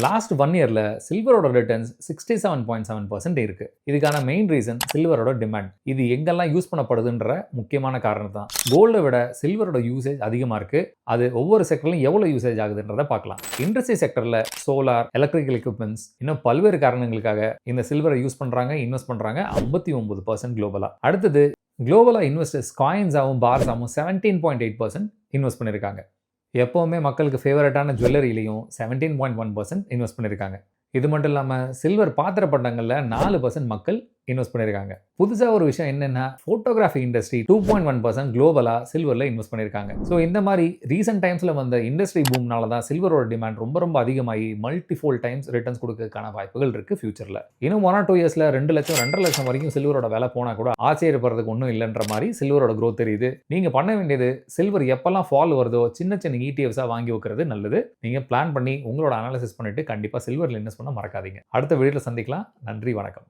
Last 1 இயர்ல சில்வரோட returns 67.7% இருக்கு. இதுக்கான மெயின் ரீசன் சில்வரோட டிமாண்ட். இது எங்கெல்லாம் யூஸ் பண்ணப்படுதுன்ற முக்கியமான காரணம் தான். கோல்டை விட சில்வரோட யூசேஜ் அதிகமா இருக்கு. அது ஒவ்வொரு செக்டர்லையும் எவ்வளவு யூசேஜ் ஆகுதுன்றத பார்க்கலாம். இண்டஸ்ட்ரி செக்டர்ல சோலார், எலக்ட்ரிக்கல் எக்யூப்மெண்ட்ஸ் இன்னும் பல்வேறு காரணங்களுக்காக இந்த சில்வரை யூஸ் பண்றாங்க, இன்வெஸ்ட் பண்றாங்க 59% குளோபலா. அடுத்தது குளோபலா இன்வெஸ்டர்ஸ் காயின்ஸாவும் பார்ஸாவும் 17.8% இன்வெஸ்ட் பண்ணியிருக்காங்க. எப்போவுமே மக்களுக்கு ஃபேவரட்டான ஜுவல்லரியிலையும் 17.1% இன்வெஸ்ட் பண்ணியிருக்காங்க. இது மட்டும் இல்லாமல் சில்வர் பாத்திர பண்டங்களில் 4% மக்கள் இன்வெஸ்ட் பண்ணியிருக்காங்க. புதுசாக ஒரு விஷயம் என்னென்னா ஃபோட்டோகிராஃபி இண்டஸ்ட்ரி 2.1% குளோபலாக சில்வரில் இன்வெஸ்ட் பண்ணியிருக்காங்க. ஸோ இந்த மாதிரி ரீசெண்ட் டைம்ஸில் வந்த இண்டஸ்ட்ரி பூம்னால தான் சில்வரோட டிமாண்ட் ரொம்ப அதிகமாகி மல்டிஃபோல் டைம்ஸ் ரிட்டர்ன்ஸ் கொடுக்கறதுக்கான வாய்ப்புகள் இருக்குது ஃபியூச்சரில். இன்னும் 1 or 2 இயர்ஸில் 2 லட்சம் 2.5 லட்சம் வரைக்கும் சில்வரோட விலை போனால் கூட ஆச்சரியப்படுறதுக்கு ஒன்றும் இல்லைன்ற மாதிரி சில்வரோட க்ரோத் தெரியுது. நீங்கள் பண்ண வேண்டியது சில்வர் எப்போல்லாம் ஃபால் வருதோ சின்ன ETFஸாக வாங்கி வைக்கிறது நல்லது. நீங்கள் பிளான் பண்ணி உங்களோட அனாலிசிஸ் பண்ணிட்டு கண்டிப்பாக சில்வரில் இன்வெஸ்ட் பண்ண மறக்காதீங்க. அடுத்த வீடியோவில் சந்திக்கலாம். நன்றி, வணக்கம்.